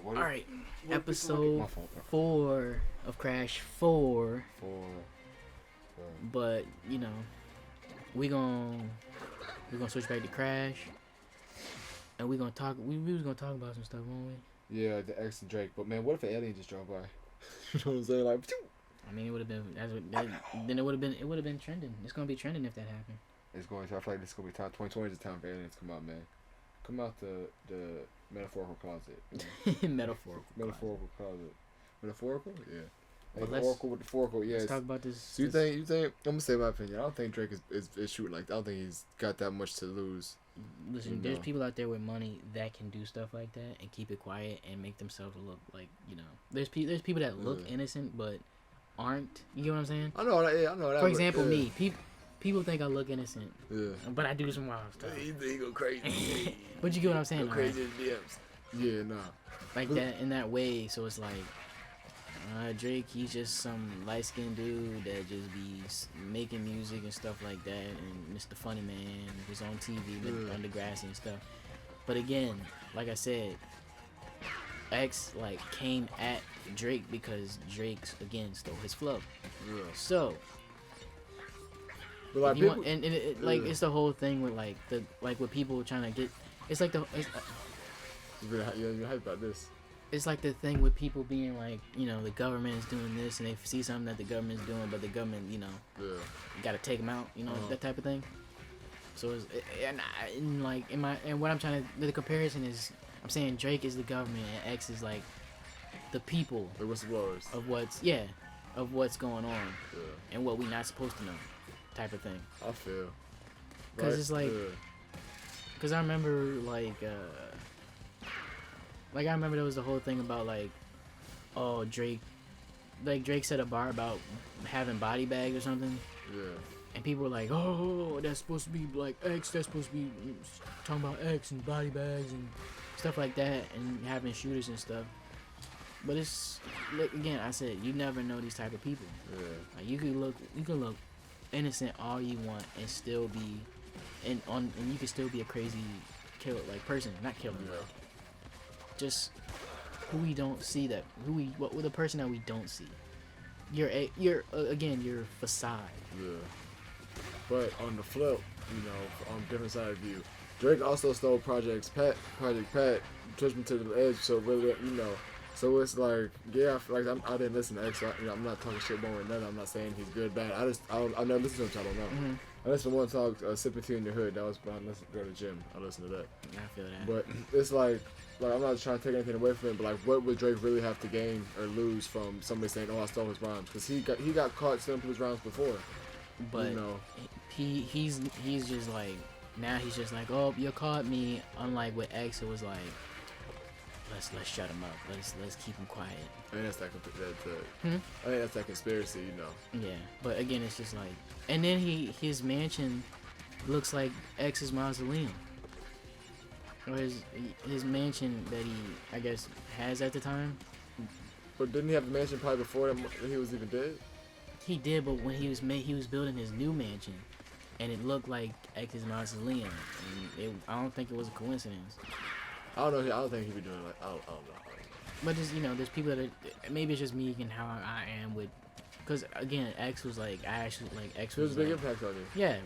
All right, what episode my fault. 4 of Crash 4, For but you know we gon' we gonna switch back to Crash, and we gonna talk. We was gonna talk about some stuff, won't we? yeah, the X and Drake. But man, what if an alien just drove by? You know what I'm saying? Like, I mean, it would have been then it would have been trending. It's gonna be trending if that happened. it's going to. I feel like this is gonna be time. 2020 is the time for aliens to come out, man. Come out the metaphorical closet. You know? Metaphorical. Closet. Metaphorical? Yeah. But Like oracle with the oracle, yes. Let's talk about this. So you think I'm gonna say my opinion. I don't think Drake is shooting like that. I don't think he's got that much to lose. Listen, there's people out there with money that can do stuff like that and keep it quiet and make themselves look like, you know. There's people that look innocent but aren't. You know what I'm saying? I know that. Yeah, I know that. For example, me. People think I look innocent. Yeah. But I do some wild stuff. He go crazy. But you get what I'm saying, Go crazy in DMs. Yeah, nah. Like that in that way. So it's like Drake, he's just some light-skinned dude that just be making music and stuff like that, and Mr. Funny Man was on TV on Degrassi and stuff. But again, like I said, X like came at Drake because Drake's again stole his flow. Yeah. So, but like people, like it's the whole thing with with people trying to get. It's like you're hyped about this. It's like the thing with people being like, you know, the government is doing this, and they see something that the government's doing, but the government, you know, got to take them out, you know, that type of thing. So it's what I'm trying to the comparison is, I'm saying Drake is the government and X is like the people, the whistleblowers of what's going on and what we not supposed to know, type of thing. I feel because it's like because I remember I remember there was the whole thing about Drake set a bar about having body bags or something. Yeah. And people were like, oh, that's supposed to be like X, that's supposed to be talking about X and body bags and stuff like that and having shooters and stuff. But it's, again, I said, you never know these type of people. Yeah. Like you can look innocent all you want and still be, and you can still be a crazy killer, person, not killer, just who we don't see with the person that we don't see. You're again your facade. Yeah. But on the flip, you know, on different side of you, Drake also stole Project Pat, pushed me to the edge. So really, you know, so it's like, yeah, I didn't listen to X. So I'm not talking shit one way or another. I'm not saying he's good, bad. I've never listened to him. So I don't know. Mm-hmm. I listened to one song, "Sipping Tea in the Hood." That was when I go to the gym. I listened to that. I feel that. But it's like I'm not trying to take anything away from him, but like, what would Drake really have to gain or lose from somebody saying, "Oh, I stole his rhymes"? Because he got caught stealing people's rhymes before. But you know, he's just like, now he's just like, oh, you caught me. Unlike with X, it was like, let's shut him up. Let's keep him quiet. I think that's I think that's that conspiracy, you know. Yeah, but again, it's just like, and then his mansion looks like X's mausoleum. Or his mansion that he, I guess, has at the time. But didn't he have a mansion probably before he was even dead? He did, but when he was building his new mansion, and it looked like X's mausoleum. And I don't think it was a coincidence. I don't know. I don't think he'd be doing it. I don't know. But just, you know, there's people that maybe it's just me and how I am with, because again, X was like, X was. It was a big impact on you. Yeah,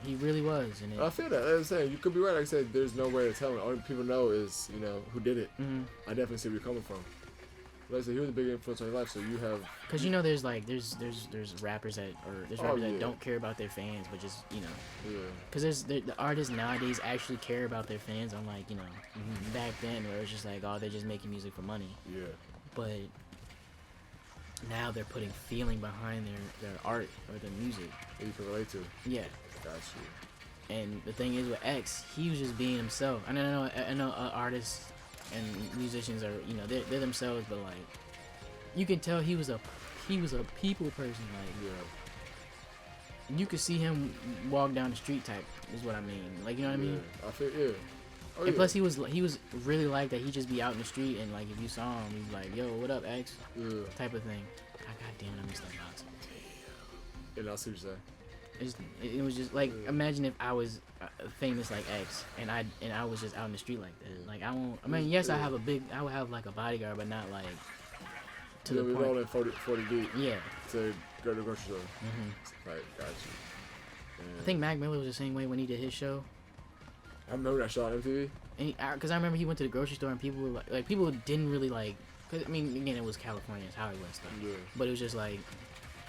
he really was. And I feel that. Like I'm saying, you could be right. Like I said, there's no way to tell. All people know is, you know, who did it. Mm-hmm. I definitely see where you're coming from. Like I said, he was a big influence on your life, so you have. Because you know, there's rappers that don't care about their fans, but just, you know. Yeah. Because the artists nowadays actually care about their fans, unlike, you know, back then where it's just like, oh, they're just making music for money. Yeah. But now they're putting feeling behind their art or their music. That you can relate to. Yeah. Got you. And the thing is with X, he was just being himself. I know artists and musicians are, you know, they're themselves, but like, you can tell he was a people person. Like, yeah, you could see him walk down the street type is what I mean. Like, you know what I mean? I feel And plus he was really like that. He'd just be out in the street and like if you saw him, he'd be like, yo, what up, X? Yeah. Type of thing. God damn it, I missed that box. And I see what you're saying. It was just like, imagine if I was famous like X, and I was just out in the street like that. Like I won't. I mean, yes, I would have like a bodyguard, but not like to the we point. rolling 40 deep. Yeah. To go to the grocery store. Hmm. Right, got you. I think Mac Miller was the same way when he did his show. I remember that show on MTV. And because I remember he went to the grocery store and people were like people didn't really like. Cause I mean, again, it was California, it's Hollywood and stuff. Yeah. But it was just like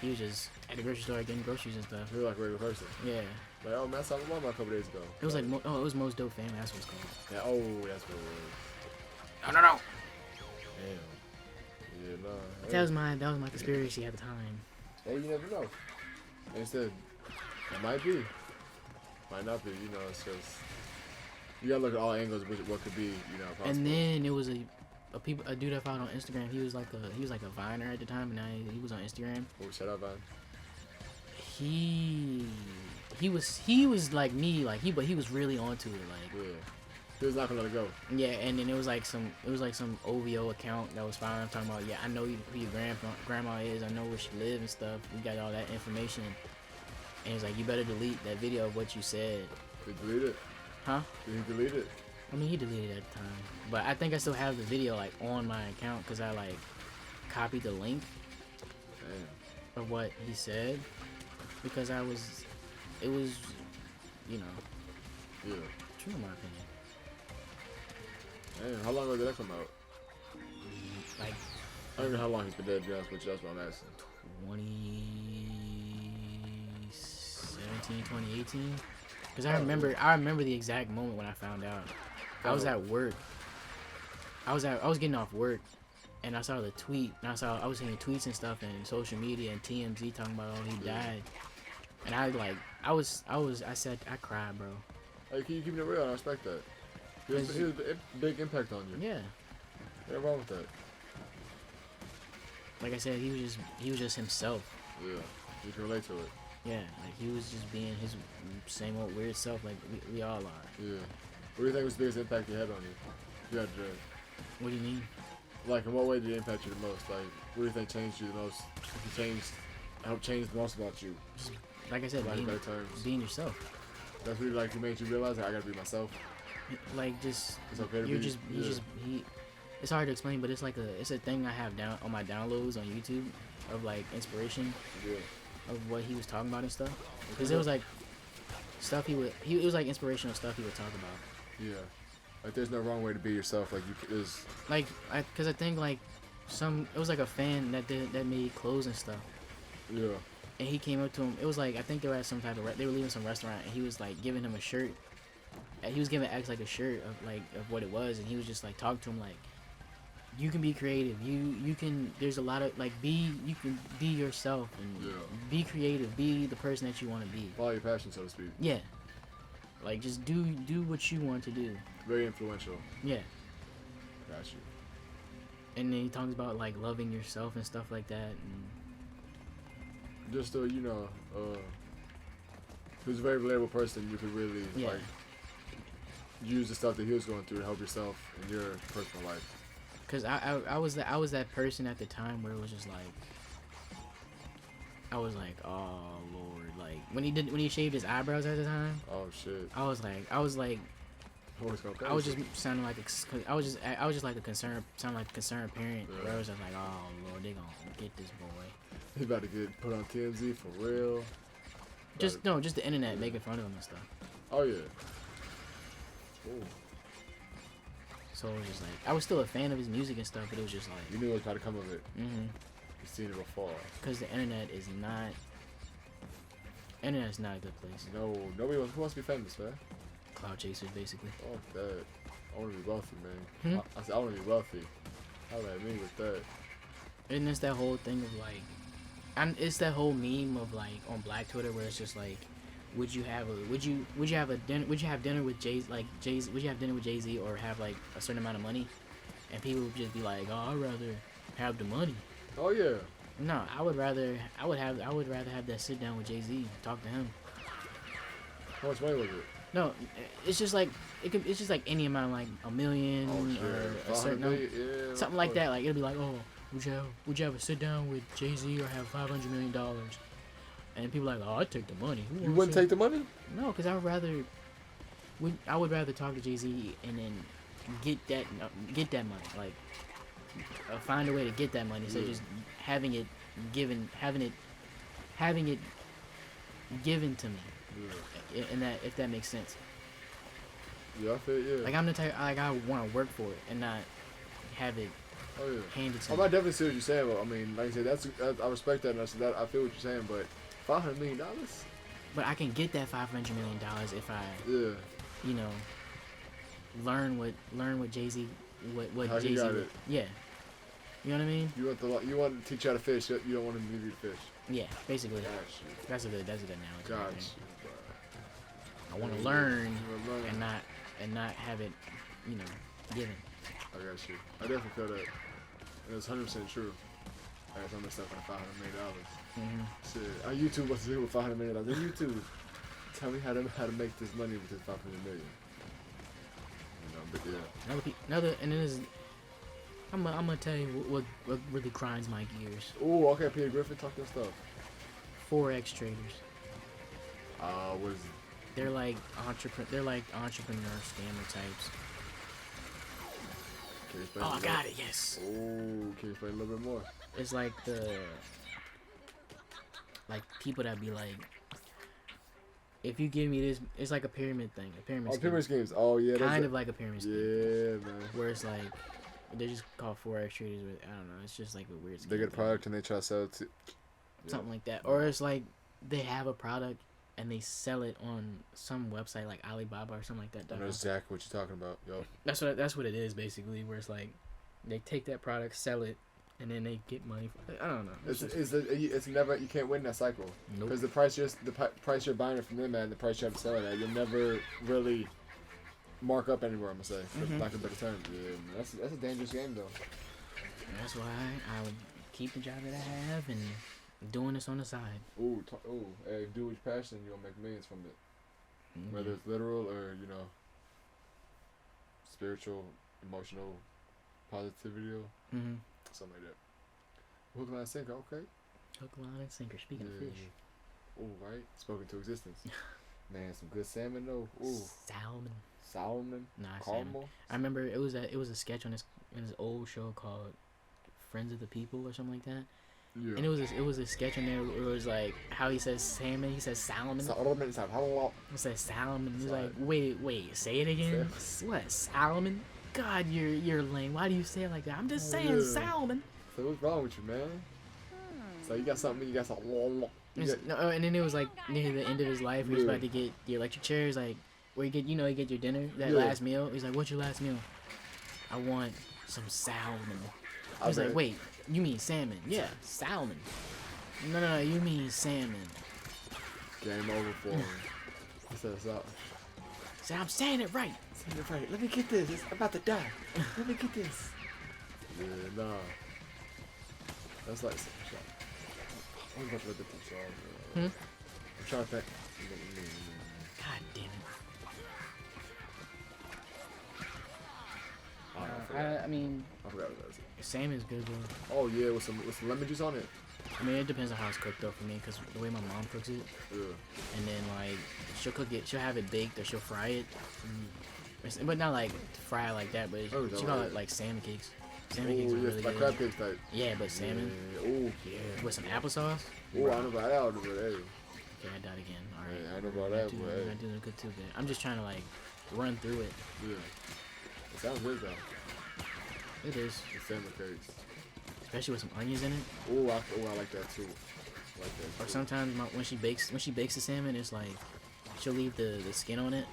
he was just at the grocery store getting groceries and stuff. He was like a regular person. Yeah. Like, oh man, I saw my mom a couple days ago. It was like it was Most Dope Family. That's what it's called. Yeah. Oh, that's what it was. No. Damn. Yeah, no. That was my conspiracy at the time. Hey, you never know. Instead, it might be, might not be. You know, it's just you gotta look at all angles of what could be. You know, possible. And then it was a dude I found on Instagram. He was like a Viner at the time, and now he was on Instagram. Oh, shout out, Vine. He was like me, but he was really onto it, like. Yeah. He was not gonna let it go. Yeah, and then it was like some OVO account that was found talking about, yeah, I know who your grandma is, I know where she lives and stuff. We got all that information, and it's like, you better delete that video of what you said. Did he delete it? Huh? Did he delete it? I mean, he deleted it at the time, but I think I still have the video like on my account because I like copied the link Damn. of what he said because it was, you know, Yeah. true in my opinion. Damn. How long ago did that come out? Like I don't know how long he's been dead, to be honest with you. That's what I'm asking. 2017, 2018. Because I remember the exact moment when I found out. I was at work. I was getting off work, and I saw the tweet. And I was seeing tweets and stuff and social media and TMZ talking about, oh, he died. And I said I cried, bro. Hey, can you keep it real? I respect that. He was a big impact on you. Yeah. What's wrong with that? Like I said, he was just himself. Yeah. You can relate to it. Yeah, like he was just being his same old weird self, like we all are. Yeah. What do you think was the biggest impact he had on you? You had to. What do you mean? Like, in what way did he impact you the most? Like, what do you think changed you the most? Helped change the most about you? Just, like I said, being yourself. That's really like, he made you realize, like, I gotta be myself. Like, just it's okay to you're be, just you yeah. just he. It's hard to explain, but it's like it's a thing I have down on my downloads on YouTube of like inspiration Yeah. of what he was talking about and stuff. Because it was like stuff it was like inspirational stuff he would talk about. Yeah. Like, there's no wrong way to be yourself. Like, there's like because I think like it was like a fan that made clothes and stuff. Yeah. And he came up to him. It was like, I think they were at some type of they were leaving some restaurant, and he was like giving him a shirt. And he was giving X like a shirt of what it was, and he was just like talking to him like, you can be creative. You can. There's a lot of like you can be yourself and be creative. Be the person that you want to be. Follow your passion, so to speak. Yeah. Like just do what you want to do. Very influential. Yeah. Got you. And then he talks about like loving yourself and stuff like that. And just you know, who's a very relatable person. You could really like use the stuff that he was going through to help yourself in your personal life. Cause I was that person at the time where it was just like, I was like, oh Lord, like when he shaved his eyebrows at the time. Oh shit. I was like, I was just sounding like I was just like a concerned parent. Yeah. Where I was just like, oh Lord, they gonna get this boy. He about to get put on TMZ for real. Just the internet making fun of him and stuff. Oh yeah. Ooh. So it was just like, I was still a fan of his music and stuff, but it was just like, You knew what was about to come of it. Mm-hmm. You've seen it before. Because the internet is not a good place. No, who wants to be famous, man? Cloud chasers, basically. Oh, that. I want to be wealthy, man. I said I want to be wealthy. How about me with that? And it's that whole thing of like, and it's that whole meme of like on Black Twitter where it's just like, would you have dinner with Jay-Z or have like a certain amount of money? And people would just be like, oh, I'd rather have the money. Oh yeah. No, I would rather have that sit down with Jay-Z, talk to him. How much money was it? No, it's just like it's just like any amount, like $1 million or a certain million, yeah, something like that. Like it'll be like, oh, would you have a sit down with Jay-Z or have $500 million? And people are like, oh, I'd take the money. Who You wants wouldn't to- take the money? No, because I would rather talk to Jay-Z and then get that money. Like, find a way to get that money instead of just having it given to me. Yeah. And that, if that makes sense. Yeah, I feel yeah. Like, I'm the type, like, I want to work for it and not have it Oh yeah. handed to I me. might definitely see what you're saying, but I mean, like I said, that's I respect that, and I said that I feel what you're saying, but $500 million? But I can get that $500 million if I, Yeah. you know, learn what Jay-Z, what How he Jay-Z, got it. yeah. You know what I mean? You want to teach you how to fish, you don't want him to leave you to fish. Yeah, basically. Gotcha. That's a good analogy. I Gotcha. think. I want to learn You wanna learn. and not have it, you know, given. I got you. I definitely feel that. And it's 100% true. I got some of stuff on $500 million. Shit. On YouTube, what's to do with $500 million? On YouTube, tell me how to make this money with this $500 million. You know, but yeah. Another, and then I'm gonna tell you what really grinds my gears. Ooh, okay, Peter Griffin talking stuff. Forex traders. Was They're like entrepreneur scammer types. can you explain Oh, I a got little- it. Yes. Ooh, can you explain a little bit more? It's like people that be like, if you give me this, it's like a pyramid thing. A pyramid Oh, scheme. pyramid schemes. Oh yeah, that's Kind it. of like a pyramid scheme. Yeah, man. Where it's like, they're just called Forex traders. But I don't know. It's just like a weird. They scam get a thing. product and they try to sell it to Something like that. Or it's like they have a product and they sell it on some website like Alibaba or something like that. I know exactly what you're talking about, yo. That's what it is basically. Where it's like they take that product, sell it, and then they get money. I don't know. It's never, you can't win that cycle Nope. because the price you're buying it from them at and the price you have to sell it at, you'll never really mark up anywhere. I'm gonna say, for lack of a better term. Yeah, man. That's a dangerous game though. That's why I would keep the job that I have and doing this on the side. Ooh, hey, do what you're passionate, you'll make millions from it. Whether it's literal or spiritual, emotional, positivity, or something like that. Hook, line, sinker. Okay. Hook, line, and sinker. Speaking of fish. Ooh, right. Spoken to existence. Man, some good salmon though. Ooh. Salmon. Nah, Caramel. salmon. I remember it was a sketch on this old show called Friends of the People or something like that. Yeah. And it was a sketch on there where it was like how he says salmon, he says salmon. He says salmon. He's like, wait, say it again. What, salmon? God, you're lame. Why do you say it like that? I'm just saying salmon. So what's wrong with you, man? So you got something. And then it was like near the end of his life, he was about to get the electric chair. He's like, where you get your dinner, that last meal. He's like, what's your last meal? I want some salmon. He's like, wait, you mean salmon? Yeah, salmon. No, you mean salmon. Game over for him. He said so. Say, I'm saying it right. Saying it right. Let me get this. I'm about to die. Let me get this. Yeah, nah. That's like some shit. I'm about to look at this song. I'm trying to think. God damn it. I mean, I forgot what that was. salmon's good though. Oh yeah, with some lemon juice on it. I mean, it depends on how it's cooked though for me, because the way my mom cooks it, Yeah. and then like she'll have it baked or she'll fry it, but not like fry it like that. But she call it like salmon cakes. Salmon cakes are really like good. crab cakes type. Yeah, but salmon. Yeah. Ooh. Yeah, with some applesauce. Ooh, I know about that, but hey. Okay, I died again. All right. Yeah, I know about that, but I'm hey. not doing good too good. I'm just trying to like run through it. Yeah. It sounds good though. It is, The salmon cakes. especially with some onions in it. Ooh, I like that too. I like that Or too. sometimes when she bakes the salmon, it's like she'll leave the skin on it,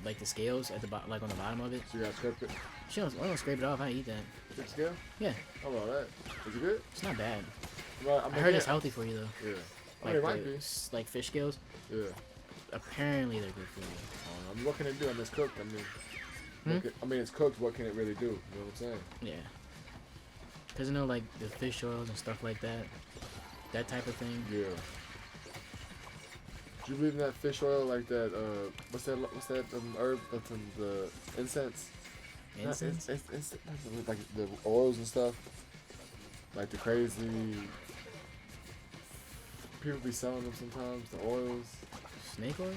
like the scales at the like on the bottom of it. So you got scrape it? She don't scrape it off. I eat that. Good scale? Yeah, How about that? Is it good? it's not bad. Well, I heard it's healthy for you though. Yeah. I Like mean, it might be. like fish scales. Yeah. Apparently they're good for you. I mean, what can it do? I mean, it's cooked. I mean, it's cooked. What can it really do? You know what I'm saying? Yeah. Cause like the fish oils and stuff like that, that type of thing. Yeah. Do you believe in that fish oil, like that? What's that herb? That's the incense. Incense. It's like the oils and stuff. Like the crazy people be selling them sometimes. The oils. Snake oil?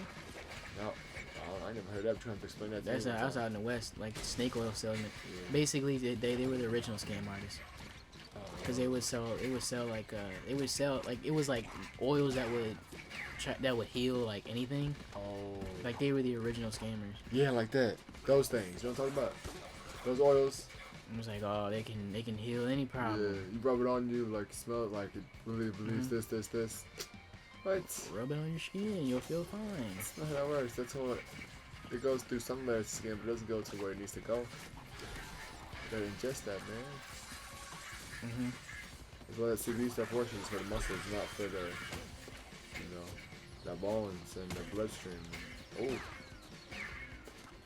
No, I never heard that. I'm trying to explain that. That's to me. I was out in the West, like snake oil selling it. Yeah. Basically, they were the original scam artists. Cause they would sell it would sell like it was like oils that would heal like anything. Oh. Like they were the original scammers. Yeah, like that. Those things. You know what I'm talking about? Those oils. It was like, oh, they can heal any problem. Yeah, you rub it on you, like smell it, like it relieves this. What? Rub it on your skin, you'll feel fine. That's not how that works. That's how it goes through some layers of skin, but it doesn't go to where it needs to go. You gotta ingest that, man. That's why that CB stuff works. It's for the muscles, not for the, the bones and the bloodstream. Oh.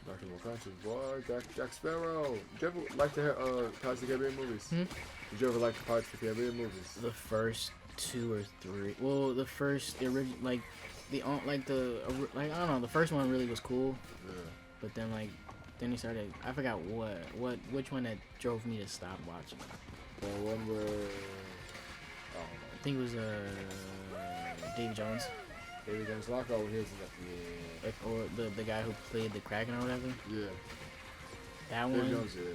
Dr. Conscious, boy, Jack Sparrow. Did you ever like the Pirates of the Caribbean movies? Did you ever like the Pirates of the Caribbean movies? The first 2 or 3. Well, the original, like I don't know. The first one really was cool. Yeah. But then then he started. I forgot which one that drove me to stop watching. The one where I think it was Davy Jones. David Jones Lockout when he was in that. Or the guy who played the Kraken or whatever. Yeah. That David one. Jones, yeah.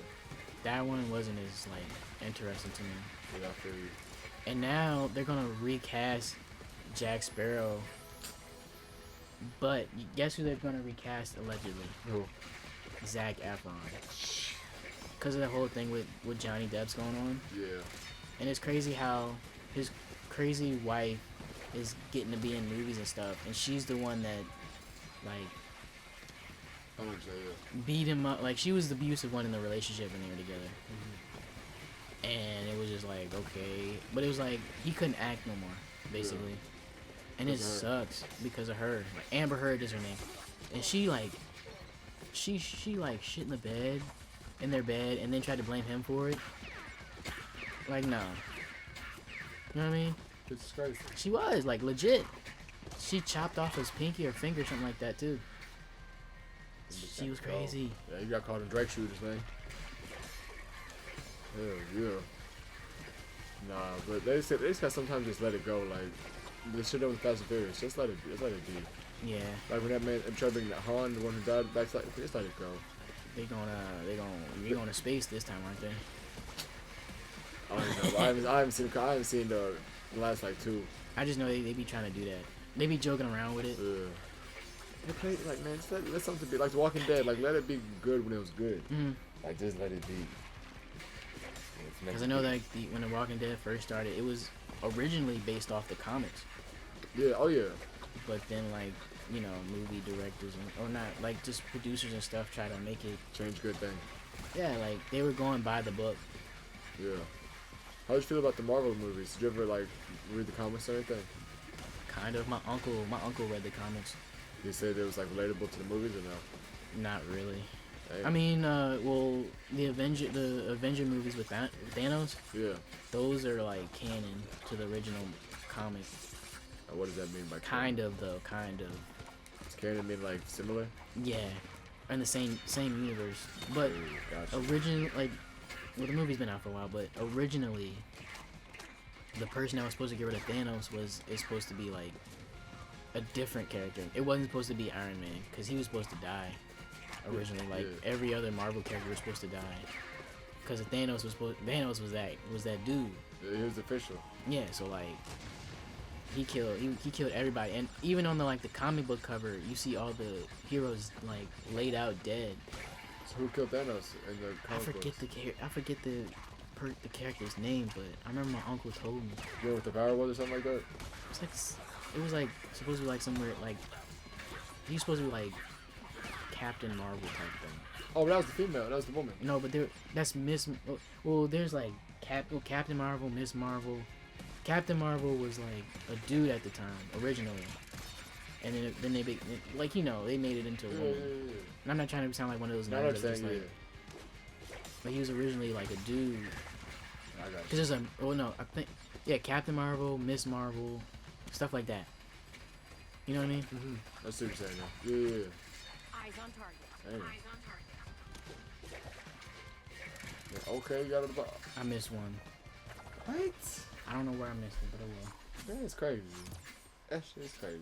That one wasn't as like interesting to me. Yeah, I feel you. And now they're gonna recast Jack Sparrow. But guess who they're gonna recast allegedly? Who? Zac Efron. Because of the whole thing with Johnny Depp's going on. Yeah. And it's crazy how his crazy wife is getting to be in movies and stuff, and she's the one that I wouldn't say that. beat him up. Like she was the abusive one in the relationship when they were together. And it was just like, okay, but it was like he couldn't act no more, basically. Yeah. And it sucks because of her. Like Amber Heard is her name, and she shit in their bed, and then tried to blame him for it. Like no, you know what I mean? It's crazy. She was like legit. She chopped off his pinky or finger, something like that too. She was crazy. Yeah, you got caught in Drake shooters, man. Hell yeah. Nah, but they just gotta sometimes just let it go. Like the shit with Fast and Furious, just let it be. Yeah. Like when that man tried to bring that Han, the one who died, back, just let it go. They going to space this time, aren't they? I don't know. I haven't seen the last like 2. I just know they be trying to do that. They be joking around with it. Yeah. They play like, man, just let something be like The Walking Dead. Like let it be good when it was good. Like just let it be. Because I know that when The Walking Dead first started, it was originally based off the comics. Yeah. Oh yeah. But then movie directors or not, like just producers and stuff try to make it change good thing. Yeah, like they were going by the book. Yeah. How did you feel about the Marvel movies? Did you ever like read the comics or anything? Kind of. My uncle read the comics. He said it was like relatable to the movies or no? Not really. Hey. I mean, well, the Avenger movies with Thanos. Yeah. Those are like canon to the original comic. What does that mean by kind of though? Kind of. Does canon mean like similar? Yeah, in the same universe. But gotcha. Well, the movie's been out for a while, but originally, the person that was supposed to get rid of Thanos is supposed to be like a different character. It wasn't supposed to be Iron Man because he was supposed to die originally. Like every other Marvel character was supposed to die because Thanos was that dude. Yeah, he was official. Yeah, so like he killed everybody, and even on the comic book cover, you see all the heroes like laid out dead. So who killed Thanos in the comic books? I forget the character's name, but I remember my uncle told me. You know what the power was or something like that? It was like supposed to be like somewhere like he's supposed to be like Captain Marvel type thing. Oh, but that was the female. That was the woman. No, but that's Miss. Well, there's like Captain Marvel, Miss Marvel. Captain Marvel was like a dude at the time originally, and then they they made it into a woman. Yeah. And I'm not trying to sound like one of those No, nerds. But he was originally like a dude. I got you. Cause I think Captain Marvel, Miss Marvel, stuff like that. You know what I mean? Mm-hmm. That's what you're saying now. Yeah. Eyes on target. Dang. Eyes on target. Yeah, okay, you got it. I missed one. What? I don't know where I missed it, but I will. That's crazy. That shit is crazy.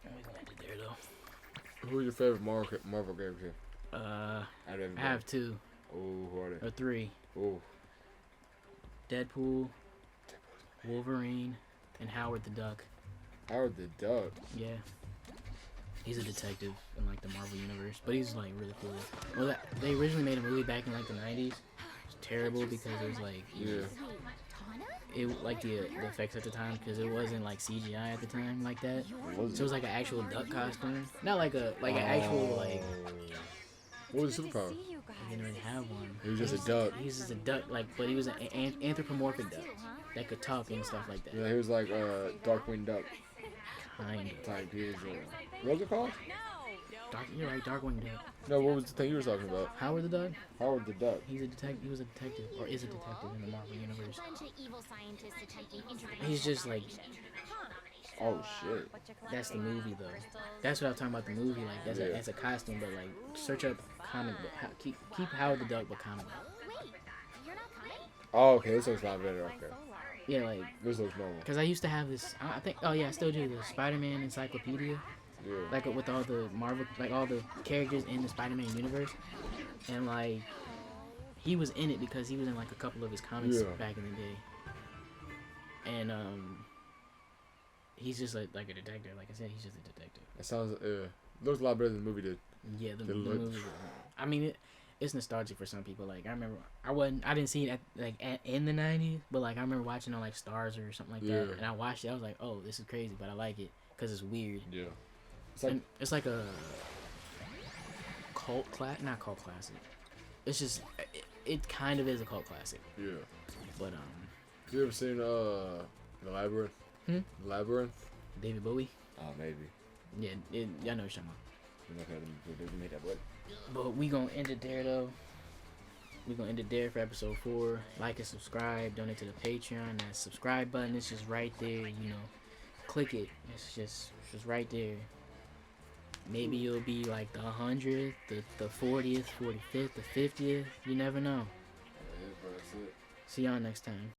We gonna end it there though. Who's your favorite Marvel character? I have two Oh, who are they? or three: Oh, Deadpool, Wolverine, and Howard the Duck. Howard the Duck. Yeah. He's a detective in like the Marvel universe, but he's like really cool. Well, they originally made a movie back in like the 90s. It's terrible because it was like Yeah. it like the effects at the time because it wasn't like CGI at the time like that. What was So it was like an actual duck costume, not like an actual like. What was his superpower? He didn't really have one. He was just a duck. He's just a duck, like, but he was an anthropomorphic duck that could talk and stuff like that. Yeah, he was like Darkwing Duck Kind of. type. He was what was it called? You're right, Darkwing Duck. No, what was the thing you were talking about? Howard the Duck. Howard the Duck. He's a detective. He was a detective, or is a detective in the Marvel universe. He's just like Oh shit. that's the movie though. That's what I'm talking about. The movie, like that's a costume, but like search up comic book. Keep Howard the Duck, but comic book. Oh, okay. This looks a lot better. Okay. Yeah, like This looks normal. because I used to have this. I think. Oh yeah, I still do the Spider-Man encyclopedia. Yeah. Like with all the Marvel, like all the characters in the Spider-Man universe, and like he was in it because he was in like a couple of his comics back in the day, and he's just like a detective. Like I said, he's just a detective. It sounds looks a lot better than the movie did. Yeah, the look. movie. I mean, it's nostalgic for some people. Like I remember, I didn't see it in the '90s, but like I remember watching on like Stars or something like that, and I watched it. I was like, oh, this is crazy, but I like it because it's weird. Yeah. It's like a not cult classic. It's just it kind of is a cult classic. Yeah. But You ever seen The Labyrinth? Hmm? Labyrinth? David Bowie. Oh, maybe. Yeah, I know what you're talking about. Okay, made that boy. But we gonna end it there though. We gonna end it there for episode 4. Like and subscribe. Donate to the Patreon. That subscribe button is just right there. You know, click it. It's just right there. Maybe you'll be like the 100th, the 40th, 45th, the 50th. You never know. Yeah, that's it. See y'all next time.